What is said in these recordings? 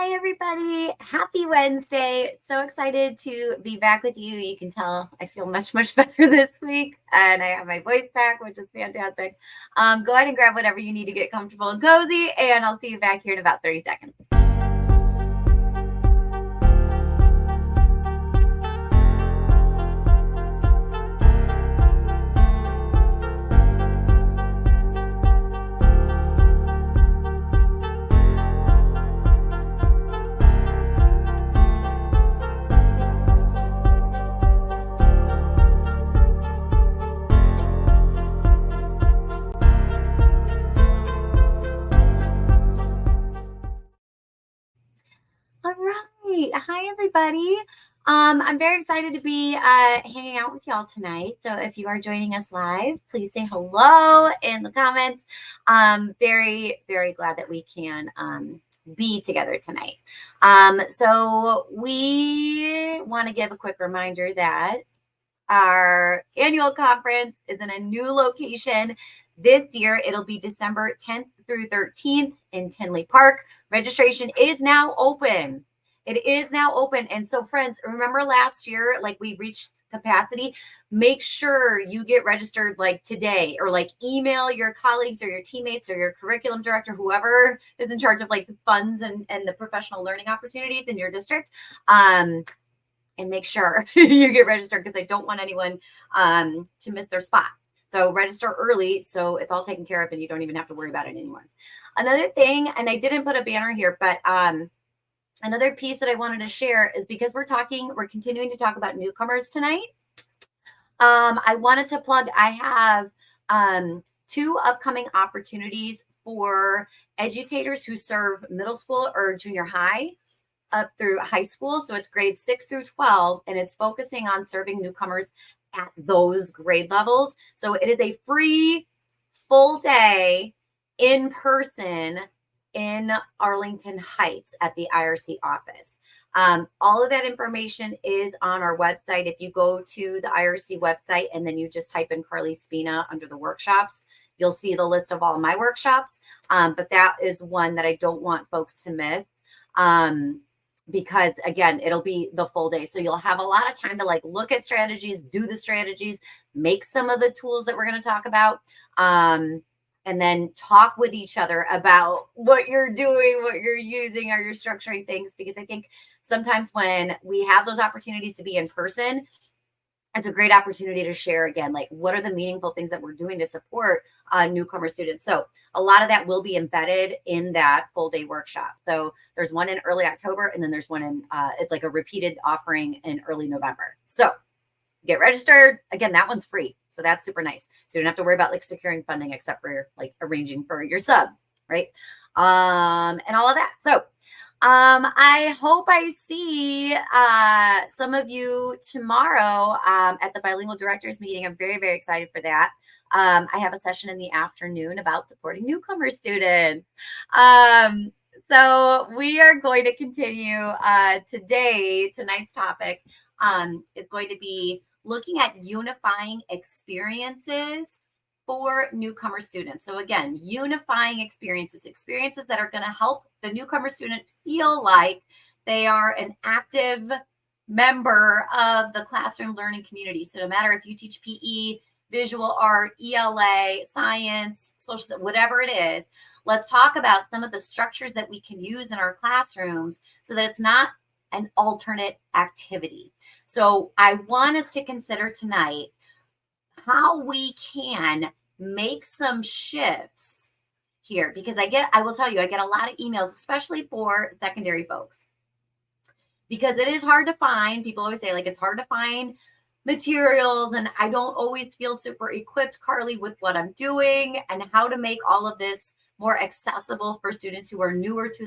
Hi, everybody. Happy Wednesday. So excited to be back with you. You can tell I feel much, much better this week, and I have my voice back, which is fantastic. Go ahead and grab whatever you need to get comfortable and cozy, and I'll see you back here in about 30 seconds. All right. Hi, everybody. I'm very excited to be hanging out with y'all tonight. So if you are joining us live, please say hello in the comments. Very, very glad that we can be together tonight. So we want to give a quick reminder that our annual conference is in a new location. This year, it'll be December 10th through 13th in Tinley Park. Registration is now open. It is now open. And so, friends, remember last year, like we reached capacity, make sure you get registered like today, or like email your colleagues or your teammates or your curriculum director, whoever is in charge of like the funds and the professional learning opportunities in your district. And make sure you get registered, because I don't want anyone to miss their spot. So register early so it's all taken care of and you don't even have to worry about it anymore. Another thing, and I didn't put a banner here, but another piece that I wanted to share is because we're continuing to talk about newcomers tonight. I wanted to plug, I have 2 upcoming opportunities for educators who serve middle school or junior high up through high school. So it's grades 6 through 12, and it's focusing on serving newcomers at those grade levels. So it is a free full day in person in Arlington Heights at the IRC office. All of that information is on our website. If you go to the IRC website and then you just type in Carly Spina under the workshops, you'll see the list of all of my workshops. But that is one that I don't want folks to miss. Because again, it'll be the full day. So you'll have a lot of time to like look at strategies, do the strategies, make some of the tools that we're going to talk about, and then talk with each other about what you're doing, what you're using, how you're structuring things. Because I think sometimes when we have those opportunities to be in person, it's a great opportunity to share again, like what are the meaningful things that we're doing to support newcomer students. So a lot of that will be embedded in that full day workshop. So there's one in early October, and then there's one in, it's like a repeated offering in early November. So get registered. Again, that one's free. So that's super nice. So you don't have to worry about like securing funding except for like arranging for your sub, right? And all of that. So I hope I see some of you tomorrow at the bilingual directors meeting. I'm very, very excited for that. I have a session in the afternoon about supporting newcomer students. So we are going to continue tonight's topic is going to be looking at unifying experiences for newcomer students. So again, unifying experiences that are going to help the newcomer student feel like they are an active member of the classroom learning community. So no matter if you teach PE, visual art, ELA, science, social, whatever it is, let's talk about some of the structures that we can use in our classrooms so that it's not an alternate activity. So I want us to consider tonight how we can make some shifts here, because I will tell you, I get a lot of emails, especially for secondary folks, because it is hard to find. People always say like, it's hard to find materials, and I don't always feel super equipped, Carly, with what I'm doing and how to make all of this more accessible for students who are newer to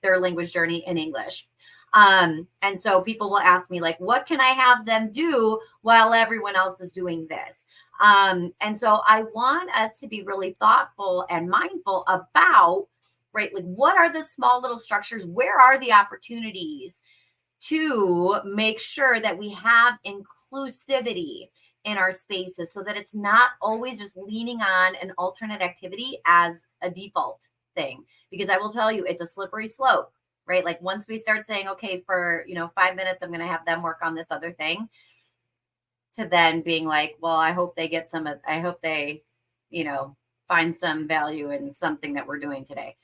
their language journey in English. And so people will ask me like, what can I have them do while everyone else is doing this? And so I want us to be really thoughtful and mindful about, right, like what are the small little structures? Where are the opportunities to make sure that we have inclusivity in our spaces so that it's not always just leaning on an alternate activity as a default thing? Because I will tell you, it's a slippery slope. right? Like once we start saying, okay, for, 5 minutes, I'm going to have them work on this other thing, to then being like, well, I hope they get I hope they, find some value in something that we're doing today.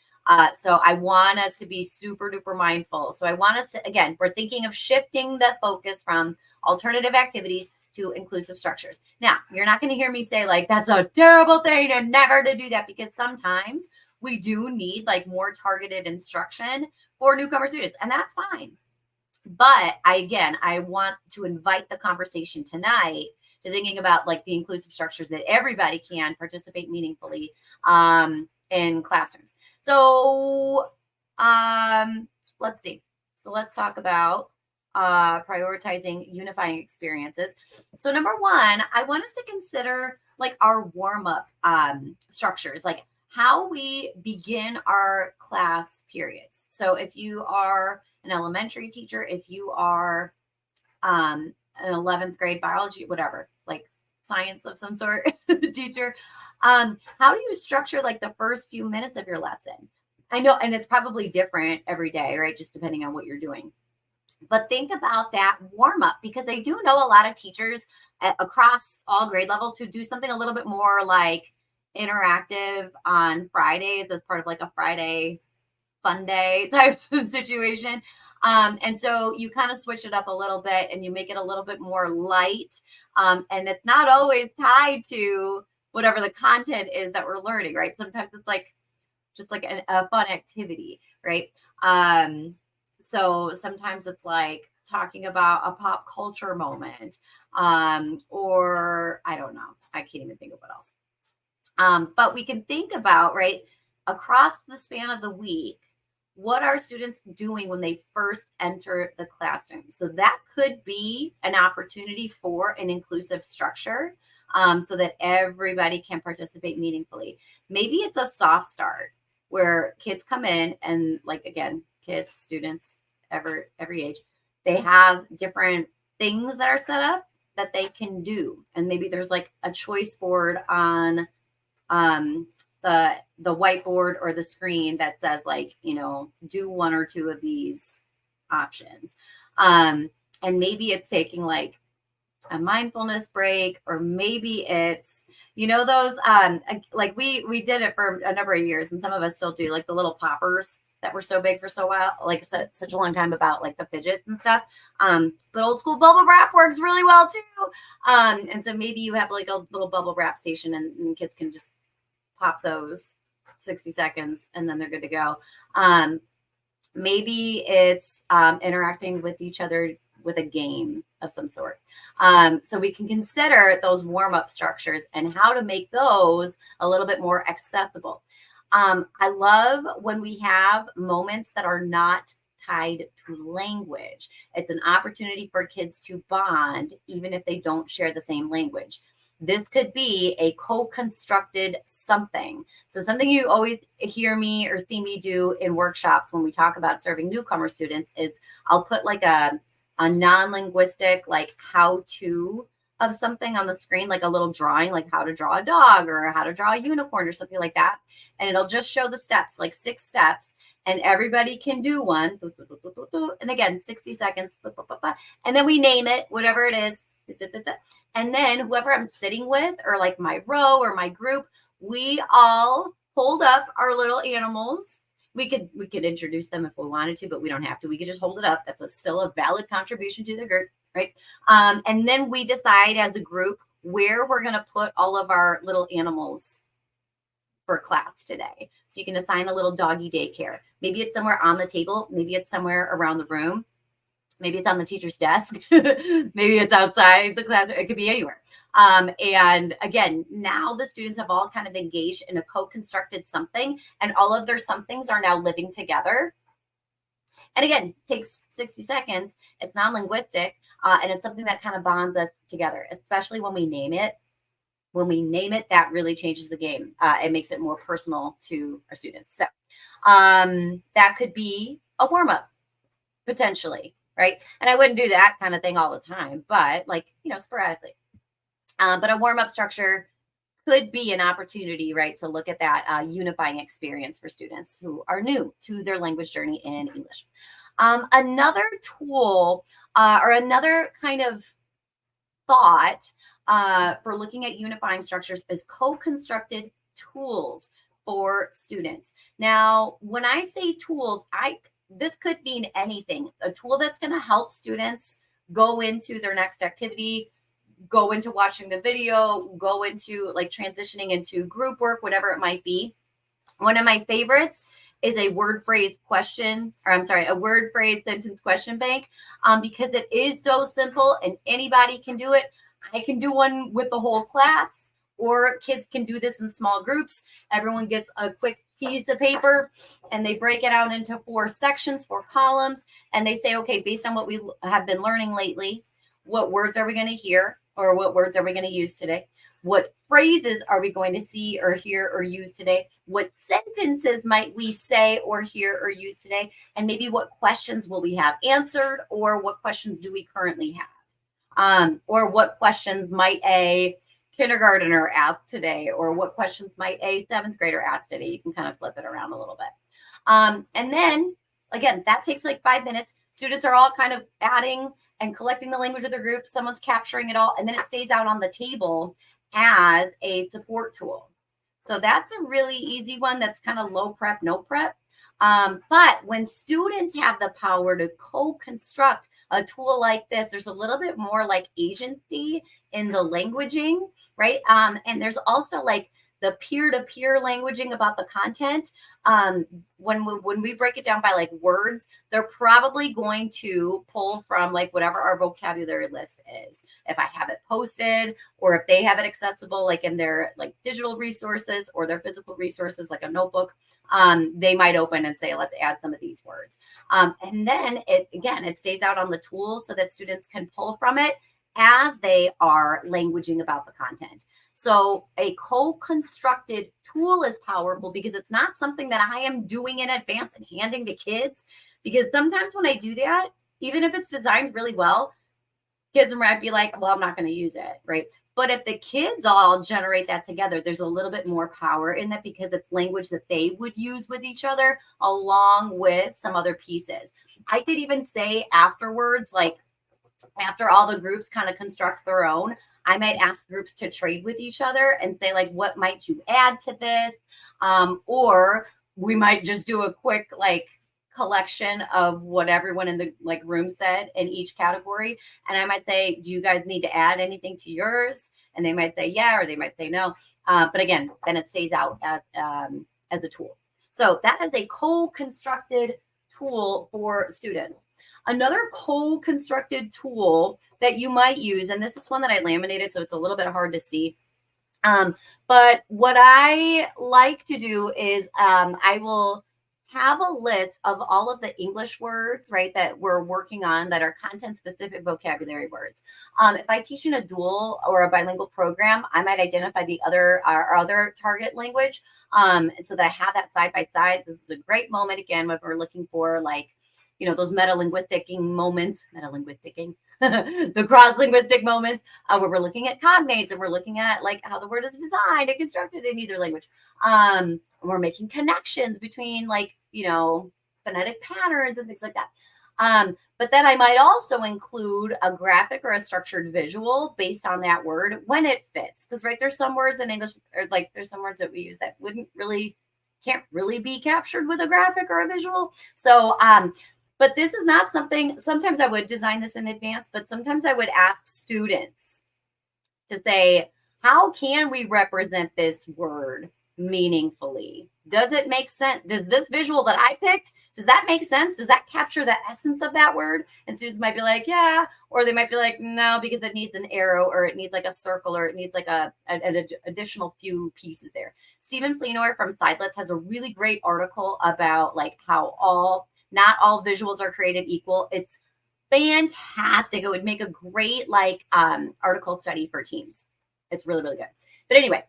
So I want us to be super duper mindful. So I want us to, again, we're thinking of shifting the focus from alternative activities to inclusive structures. Now, you're not going to hear me say like, that's a terrible thing and never to do that, because sometimes we do need like more targeted instruction for newcomer students, and that's fine. But I want to invite the conversation tonight to thinking about like the inclusive structures that everybody can participate meaningfully in classrooms. So let's see. So let's talk about prioritizing unifying experiences. So number one, I want us to consider like our warm-up structures, like how we begin our class periods. So if you are an elementary teacher, if you are an 11th grade biology, whatever, like science of some sort teacher, how do you structure like the first few minutes of your lesson? I know, and it's probably different every day, right? Just depending on what you're doing. But think about that warm up, because I do know a lot of teachers across all grade levels who do something a little bit more like interactive on Fridays as part of like a Friday fun day type of situation. And so you kind of switch it up a little bit and you make it a little bit more light. And it's not always tied to whatever the content is that we're learning, right? Sometimes it's like just like a fun activity, right? So sometimes it's like talking about a pop culture moment, or I don't know, I can't even think of what else. But we can think about, right, across the span of the week, what are students doing when they first enter the classroom? So that could be an opportunity for an inclusive structure, so that everybody can participate meaningfully. Maybe it's a soft start where kids come in and, like, again, kids, students, every age, they have different things that are set up that they can do. And maybe there's like a choice board on the whiteboard or the screen that says like, do one or two of these options. And maybe it's taking like a mindfulness break, or maybe it's, those, like we did it for a number of years, and some of us still do, like the little poppers that were so big for so while, like such a long time, about like the fidgets and stuff. But old school bubble wrap works really well too. And so maybe you have like a little bubble wrap station, and kids can just pop those 60 seconds and then they're good to go. Maybe it's interacting with each other with a game of some sort. So we can consider those warm-up structures and how to make those a little bit more accessible. I love when we have moments that are not tied to language. It's an opportunity for kids to bond, even if they don't share the same language. This could be a co-constructed something. So something you always hear me or see me do in workshops when we talk about serving newcomer students is I'll put like a non-linguistic, like how-to of something on the screen, like a little drawing, like how to draw a dog or how to draw a unicorn or something like that. And it'll just show the steps, like 6 steps, and everybody can do one. And again, 60 seconds. And then we name it, whatever it is. And then whoever I'm sitting with, or like my row or my group, we all hold up our little animals. We could introduce them if we wanted to, but we don't have to. We could just hold it up. That's still a valid contribution to the group, right? And then we decide as a group where we're going to put all of our little animals for class today. So you can assign a little doggy daycare. Maybe it's somewhere on the table. Maybe it's somewhere around the room. Maybe it's on the teacher's desk. Maybe it's outside the classroom. It could be anywhere. And again, now the students have all kind of engaged in a co-constructed something, and all of their somethings are now living together. And again, takes 60 seconds. It's non-linguistic, and it's something that kind of bonds us together, especially when we name it. When we name it, that really changes the game. It makes it more personal to our students. So that could be a warm-up, potentially. Right. And I wouldn't do that kind of thing all the time, but like, sporadically. But a warm-up structure could be an opportunity, right, to look at that unifying experience for students who are new to their language journey in English. Another tool or another kind of thought for looking at unifying structures is co-constructed tools for students. Now, when I say tools, this could mean anything. A tool that's going to help students go into their next activity, go into watching the video, go into like transitioning into group work, whatever it might be. One of my favorites is a word phrase a word phrase sentence question bank, because it is so simple and anybody can do it. I can do one with the whole class, or kids can do this in small groups. Everyone gets a quick piece of paper and they break it out into 4 sections, 4 columns, and they say, okay, based on what we have been learning lately, what words are we going to hear, or what words are we going to use today? What phrases are we going to see or hear or use today? What sentences might we say or hear or use today? And maybe what questions will we have answered, or what questions do we currently have? Or what questions might a kindergartner ask today, or what questions might a 7th grader ask today? You can kind of flip it around a little bit. And then again, that takes like 5 minutes. Students are all kind of adding and collecting the language of their group. Someone's capturing it all, and then it stays out on the table as a support tool. So that's a really easy one. That's kind of low prep, no prep. But when students have the power to co-construct a tool like this, there's a little bit more like agency in the languaging, right? And there's also like the peer-to-peer languaging about the content. When we break it down by like words, they're probably going to pull from like whatever our vocabulary list is. If I have it posted, or if they have it accessible, like in their like digital resources or their physical resources, like a notebook, they might open and say, let's add some of these words. And then it stays out on the tool so that students can pull from it as they are languaging about the content. So a co-constructed tool is powerful because it's not something that I am doing in advance and handing to kids. Because sometimes when I do that, even if it's designed really well, kids might be like, well, I'm not going to use it, right? But if the kids all generate that together, there's a little bit more power in that because it's language that they would use with each other along with some other pieces. I could even say afterwards, like, after all the groups kind of construct their own, I might ask groups to trade with each other and say, like, what might you add to this? Or we might just do a quick, like, collection of what everyone in the like room said in each category. And I might say, do you guys need to add anything to yours? And they might say, yeah, or they might say no. But again, then it stays out as a tool. So that is a co-constructed tool for students. Another co-constructed tool that you might use, and this is one that I laminated, so it's a little bit hard to see. But what I like to do is I will have a list of all of the English words, right, that we're working on that are content-specific vocabulary words. If I teach in a dual or a bilingual program, I might identify the other target language so that I have that side by side. This is a great moment, again, when we're looking for like, you know, those meta-linguistic moments, the cross-linguistic moments where we're looking at cognates and we're looking at like how the word is designed and constructed in either language. We're making connections between like, you know, phonetic patterns and things like that. But then I might also include a graphic or a structured visual based on that word when it fits. Because, right, there's some words in English, or like there's some words that we use that can't really be captured with a graphic or a visual. So, but this is not something, sometimes I would design this in advance, but sometimes I would ask students to say, how can we represent this word meaningfully? Does it make sense? Does this visual that I picked, does that make sense? Does that capture the essence of that word? And students might be like, yeah, or they might be like, no, because it needs an arrow, or it needs like a circle, or it needs like an additional few pieces there. Stephen Fleenor from Sidelets has a really great article about like how not all visuals are created equal. It's fantastic. It would make a great like article study for teams. It's really, really good. But anyway,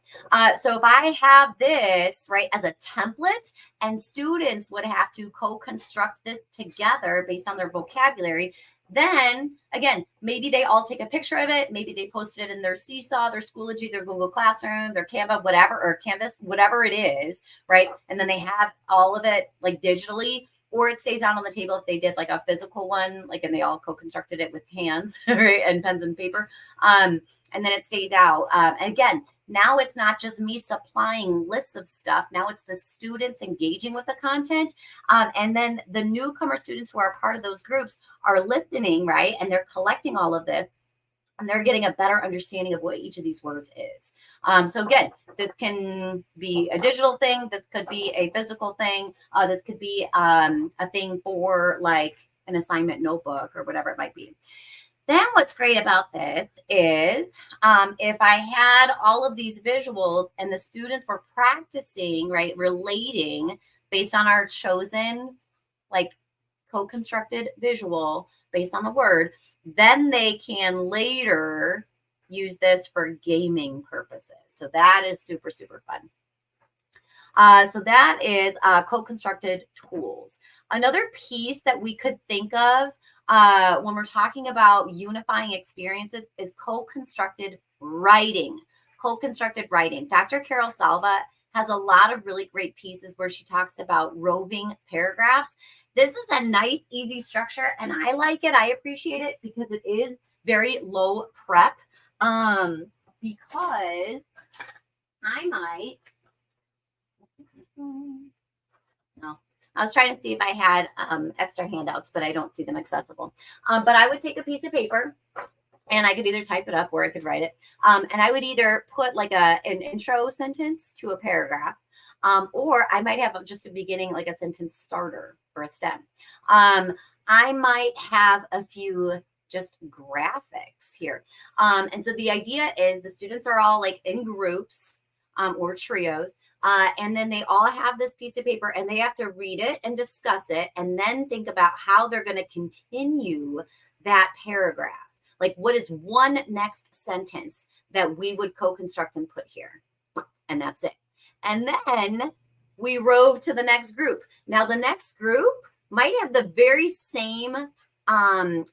so if I have this, right, as a template, and students would have to co-construct this together based on their vocabulary, Then again, maybe they all take a picture of it. Maybe they posted it in their Seesaw, their Schoology, their Google Classroom, their Canva, whatever, or Canvas, whatever it is, right? And then they have all of it like digitally, or it stays out on the table if they did like a physical one, like, and they all co-constructed it with hands, right? And pens and paper. And then it stays out. And again, now it's not just me supplying lists of stuff. Now it's the students engaging with the content. And then the newcomer students who are part of those groups are listening, right? And they're collecting all of this. And they're getting a better understanding of what each of these words is. So again, this can be a digital thing. This could be a physical thing. This could be a thing for like an assignment notebook or whatever it might be. Then what's great about this is if I had all of these visuals and the students were practicing, right, relating based on our chosen, like, co-constructed visual based on the word, then they can later use this for gaming purposes. So that is super, super fun. So that is co-constructed tools. Another piece that we could think of when we're talking about unifying experiences is co-constructed writing. Co-constructed writing. Dr. Carol Salva has a lot of really great pieces where she talks about roving paragraphs. This is a nice, easy structure, and I like it. I appreciate it because it is very low prep. Because I might. No, I was trying to see if I had extra handouts, but I don't see them accessible. But I would take a piece of paper, and I could either type it up or I could write it. And I would either put like an intro sentence to a paragraph, or I might have just a beginning, like a sentence starter or a stem. I might have a few just graphics here. And so the idea is the students are all like in groups or trios. And then they all have this piece of paper and they have to read it and discuss it and then think about how they're going to continue that paragraph. Like, what is one next sentence that we would co-construct and put here? And that's it. And then we rove to the next group. Now, the next group might have the very same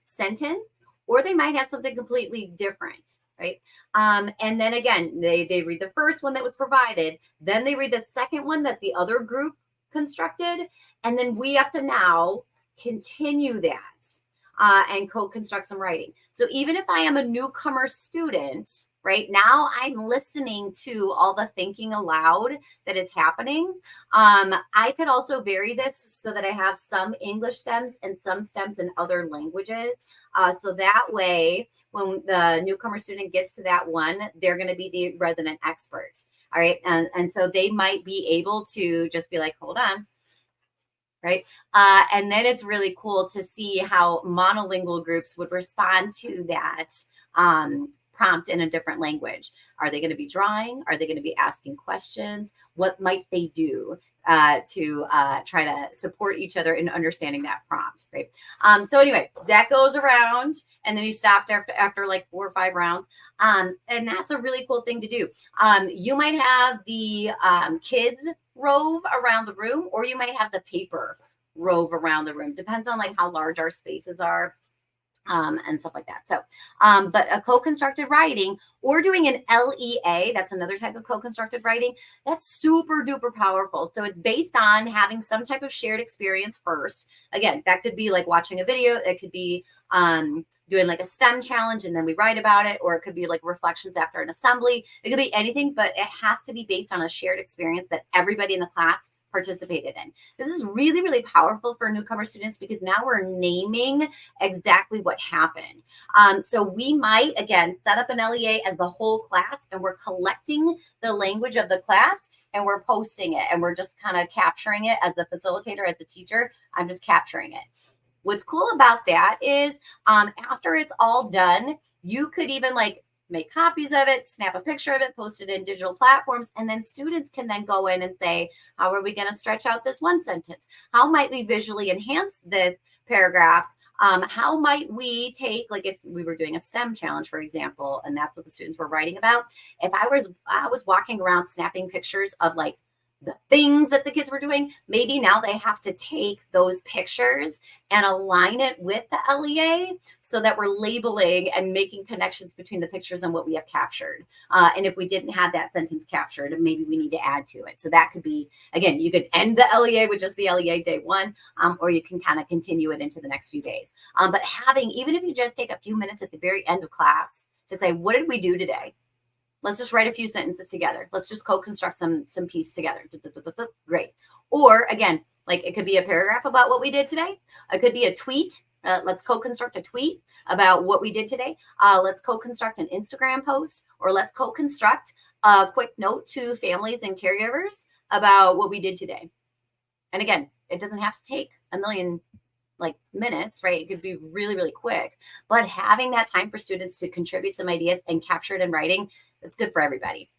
sentence, or they might have something completely different, right? And then again, they read the first one that was provided, then they read the second one that the other group constructed, and then we have to now continue that and co-construct some writing. So even if I am a newcomer student, right now I'm listening to all the thinking aloud that is happening. I could also vary this so that I have some English stems and some stems in other languages. So that way, when the newcomer student gets to that one, they're going to be the resident expert. All right. And so they might be able to just be like, hold on. Right. And then it's really cool to see how monolingual groups would respond to that prompt in a different language. Are they going to be drawing? Are they going to be asking questions? What might they do to try to support each other in understanding that prompt, right? So anyway, that goes around, and then you stopped after like 4 or 5 rounds. And that's a really cool thing to do. You might have the kids rove around the room, or you might have the paper rove around the room. Depends on like how large our spaces are. And stuff like that. So, but a co-constructed writing or doing an LEA, that's another type of co-constructed writing, that's super duper powerful. So it's based on having some type of shared experience first. Again, that could be like watching a video. It could be doing like a STEM challenge and then we write about it, or it could be like reflections after an assembly. It could be anything, but it has to be based on a shared experience that everybody in the class participated in. This is really, really powerful for newcomer students because now we're naming exactly what happened. So we might, again, set up an LEA as the whole class, and we're collecting the language of the class and we're posting it, and we're just kind of capturing it as the facilitator, as the teacher. I'm just capturing it. What's cool about that is after it's all done, you could even like make copies of it, snap a picture of it, post it in digital platforms, and then students can then go in and say, how are we going to stretch out this one sentence? How might we visually enhance this paragraph? How might we take, like if we were doing a STEM challenge, for example, and that's what the students were writing about. If I was walking around snapping pictures of like the things that the kids were doing. Maybe now they have to take those pictures and align it with the LEA so that we're labeling and making connections between the pictures and what we have captured. And if we didn't have that sentence captured, maybe we need to add to it. So that could be, again, you could end the LEA with just the LEA day one, or you can kind of continue it into the next few days. But having, even if you just take a few minutes at the very end of class to say, what did we do today? Let's just write a few sentences together. Let's just co-construct some piece together. Great. Or again, like it could be a paragraph about what we did today. It could be a tweet. Let's co-construct a tweet about what we did today. Let's co-construct an Instagram post, or let's co-construct a quick note to families and caregivers about what we did today. And again, it doesn't have to take a million minutes, right? It could be really, really quick, but having that time for students to contribute some ideas and capture it in writing, that's good for everybody.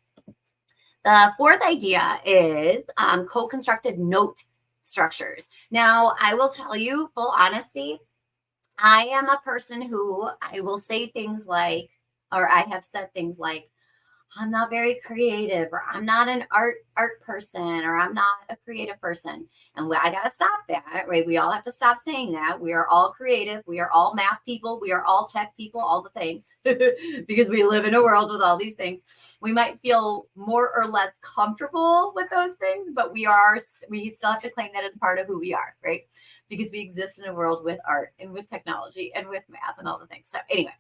The fourth idea is co-constructed note structures. Now, I will tell you, full honesty, I am a person who I will say things like, or I have said things like, I'm not very creative, or I'm not an art person, or I'm not a creative person. And I got to stop that, right? We all have to stop saying that. We are all creative. We are all math people. We are all tech people, all the things, because we live in a world with all these things. We might feel more or less comfortable with those things, but we still have to claim that as part of who we are, right? Because we exist in a world with art and with technology and with math and all the things. So anyway,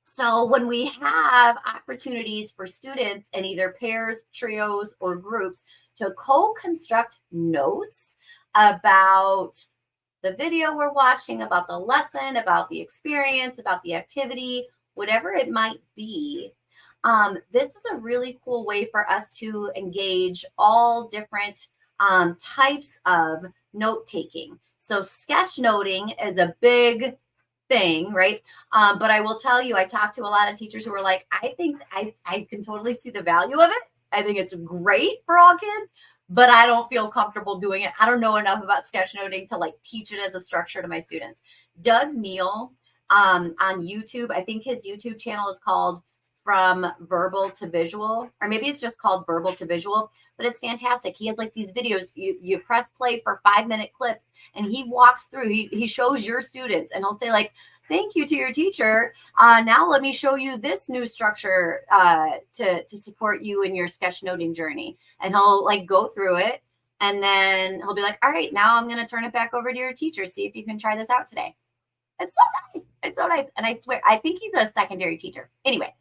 so when we have opportunities for students in either pairs, trios, or groups to co-construct notes about the video we're watching, about the lesson, about the experience, about the activity, whatever it might be, this is a really cool way for us to engage all different types of note-taking. So sketchnoting is a big thing, right? But I will tell you, I talked to a lot of teachers who were like, I think I can totally see the value of it. I think it's great for all kids, but I don't feel comfortable doing it. I don't know enough about sketchnoting to teach it as a structure to my students. Doug Neal on YouTube, I think his YouTube channel is called From Verbal to Visual, or maybe it's just called Verbal to Visual, but it's fantastic. He has these videos, you press play for 5-minute clips, and he walks through, he shows your students, and he'll say thank you to your teacher. Now let me show you this new structure to support you in your sketchnoting journey. And he'll go through it, and then he'll be like, all right, now I'm going to turn it back over to your teacher. See if you can try this out today. It's so nice. It's so nice. And I swear, I think he's a secondary teacher. Anyway,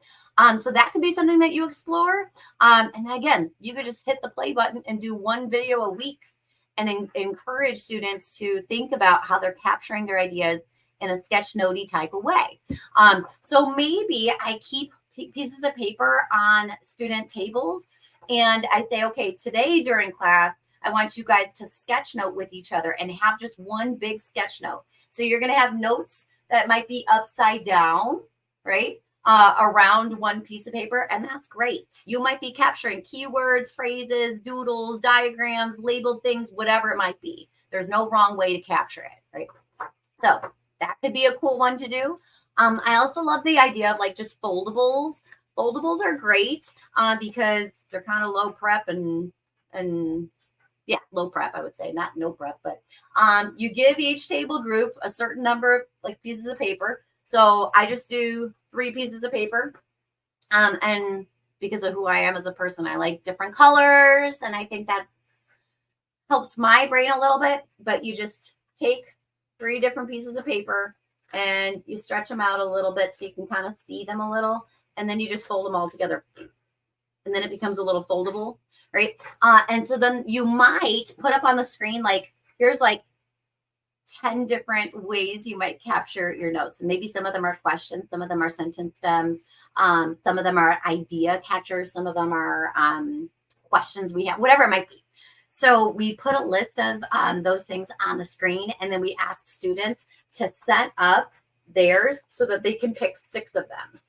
so that could be something that you explore. And then again, you could just hit the play button and do one video a week and encourage students to think about how they're capturing their ideas in a sketchnotey type of way. So maybe I keep pieces of paper on student tables, and I say, okay, today during class, I want you guys to sketch note with each other and have just one big sketch note. So you're going to have notes that might be upside down, right? Around one piece of paper. And that's great. You might be capturing keywords, phrases, doodles, diagrams, labeled things, whatever it might be. There's no wrong way to capture it, right? So that could be a cool one to do. I also love the idea of just foldables. Foldables are great because they're kind of low prep and yeah, low prep, I would say, not no prep, but you give each table group a certain number of pieces of paper. So I just do 3 pieces of paper. And because of who I am as a person, I like different colors. And I think that helps my brain a little bit, but you just take 3 different pieces of paper and you stretch them out a little bit so you can kind of see them a little. And then you just fold them all together. And then it becomes a little foldable, right? And so then you might put up on the screen, here's 10 different ways you might capture your notes. And maybe some of them are questions, some of them are sentence stems, some of them are idea catchers, some of them are questions we have, whatever it might be. So we put a list of those things on the screen, and then we ask students to set up theirs so that they can pick 6 of them.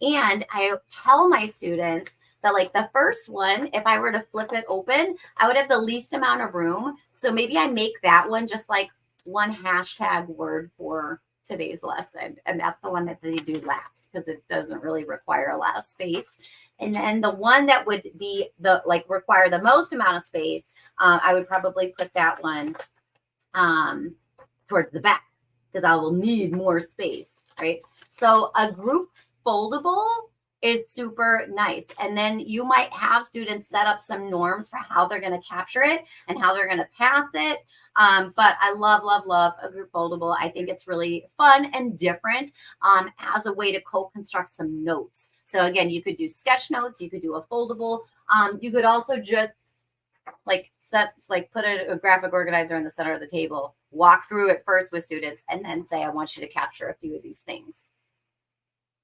And I tell my students that the first one, if I were to flip it open, I would have the least amount of room. So maybe I make that one just one hashtag word for today's lesson. And that's the one that they do last because it doesn't really require a lot of space. And then the one that would be the require the most amount of space, I would probably put that one towards the back because I will need more space, right? So a group foldable is super nice. And then you might have students set up some norms for how they're going to capture it and how they're going to pass it. But I love, love, love a group foldable. I think it's really fun and different as a way to co-construct some notes. So again, you could do sketch notes, you could do a foldable. You could also just put a graphic organizer in the center of the table, walk through it first with students, and then say, I want you to capture a few of these things.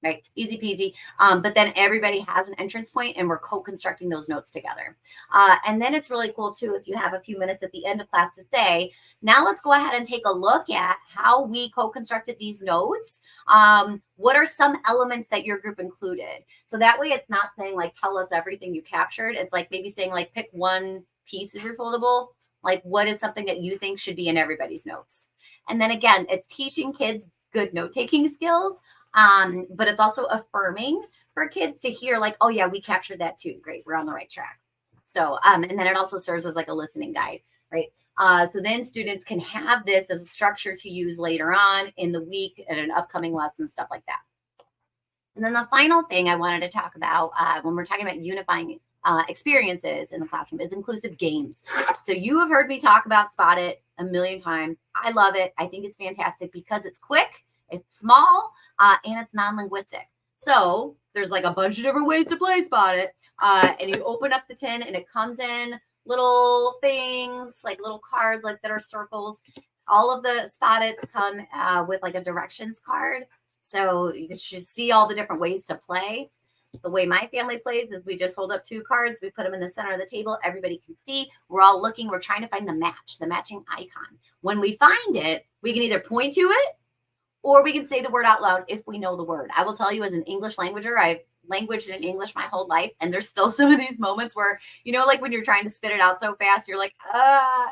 Right? Easy peasy. But then everybody has an entrance point and we're co-constructing those notes together. And then it's really cool too, if you have a few minutes at the end of class to say, now let's go ahead and take a look at how we co-constructed these notes. What are some elements that your group included? So that way it's not saying like, tell us everything you captured. It's like maybe saying like, pick one piece of your foldable. Like what is something that you think should be in everybody's notes? And then again, it's teaching kids good note-taking skills. But it's also affirming for kids to hear like, oh yeah, we captured that too. Great. We're on the right track. So, and then it also serves as like a listening guide, right? So then students can have this as a structure to use later on in the week at an upcoming lesson, stuff like that. And then the final thing I wanted to talk about when we're talking about unifying experiences in the classroom is inclusive games. So you have heard me talk about Spot It a million times. I love it. I think it's fantastic because it's quick. It's small and it's non-linguistic. So there's like a bunch of different ways to play Spot It. And you open up the tin and it comes in little things, like little cards like that are circles. All of the Spot Its come with like a directions card. So you should see all the different ways to play. The way my family plays is we just hold up two cards. We put them in the center of the table. Everybody can see. We're all looking. We're trying to find the match, the matching icon. When we find it, we can either point to it or we can say the word out loud if we know the word. I will tell you as an English languager, I've languaged in English my whole life. And there's still some of these moments where, you know, like when you're trying to spit it out so fast, you're like,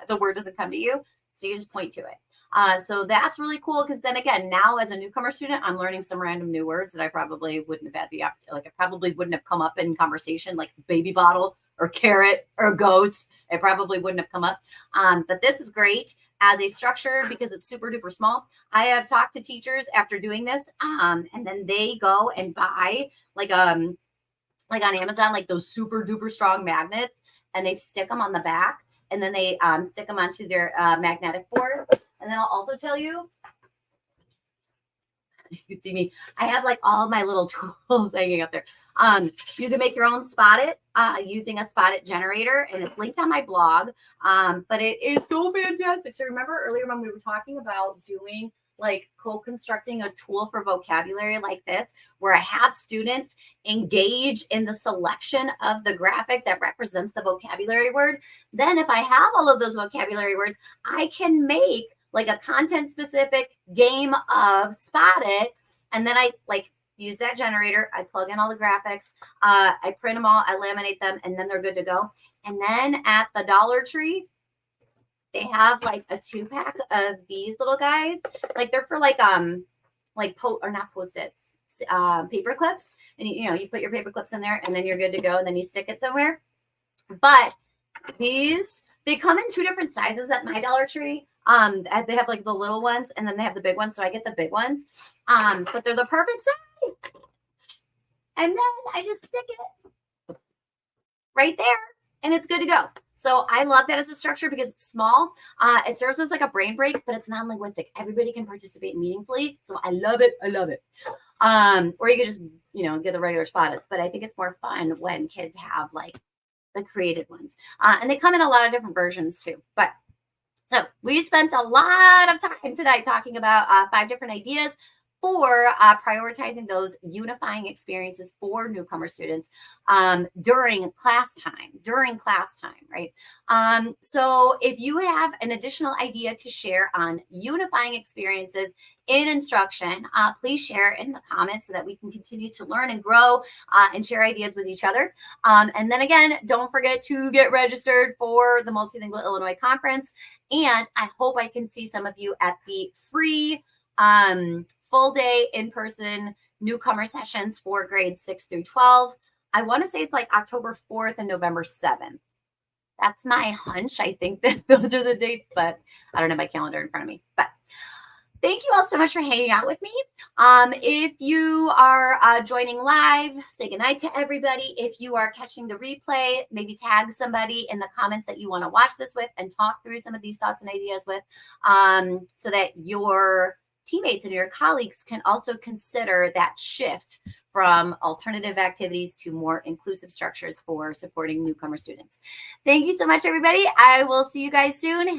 the word doesn't come to you. So you just point to it. So that's really cool. Because then again, now as a newcomer student, I'm learning some random new words that I probably wouldn't have had it probably wouldn't have come up in conversation, like baby bottle or carrot or ghost. It probably wouldn't have come up. But this is great as a structure because it's super duper small. I have talked to teachers after doing this, and then they go and buy like on Amazon, like those super duper strong magnets, and they stick them on the back, and then they stick them onto their magnetic board. And then I'll also tell you, you can see me, I have like all of my little tools hanging up there. You can make your own Spot It using a Spot It generator, and it's linked on my blog. But it is so fantastic. So remember earlier when we were talking about doing like co-constructing a tool for vocabulary like this, where I have students engage in the selection of the graphic that represents the vocabulary word. Then if I have all of those vocabulary words, I can make like a content specific game of Spot It. And then I like use that generator. I plug in all the graphics. I print them all. I laminate them, and then they're good to go. And then at the Dollar Tree, they have like a 2-pack of these little guys. Like they're for like not Post-its, paper clips. And you put your paper clips in there, and then you're good to go. And then you stick it somewhere. But they come in 2 different sizes at my Dollar Tree. They have like the little ones, and then they have the big ones. So I get the big ones. But they're the perfect size. And then I just stick it right there, and it's good to go. So I love that as a structure because it's small. It serves as like a brain break, but it's non-linguistic. Everybody can participate meaningfully. So I love it. I love it. Or you could just, get the regular Spot Its. But I think it's more fun when kids have like the created ones. And they come in a lot of different versions too. But so we spent a lot of time tonight talking about 5 different ideas for prioritizing those unifying experiences for newcomer students during class time, right? So if you have an additional idea to share on unifying experiences in instruction, please share in the comments so that we can continue to learn and grow and share ideas with each other. And then again, don't forget to get registered for the Multilingual Illinois Conference. And I hope I can see some of you at the free full day in-person newcomer sessions for grades 6 through 12. I want to say it's like October 4th and November 7th. That's my hunch. I think that those are the dates, but I don't have my calendar in front of me. But thank you all so much for hanging out with me. If you are joining live, say goodnight to everybody. If you are catching the replay, maybe tag somebody in the comments that you want to watch this with and talk through some of these thoughts and ideas with, so that your teammates and your colleagues can also consider that shift from alternative activities to more inclusive structures for supporting newcomer students. Thank you so much, everybody. I will see you guys soon.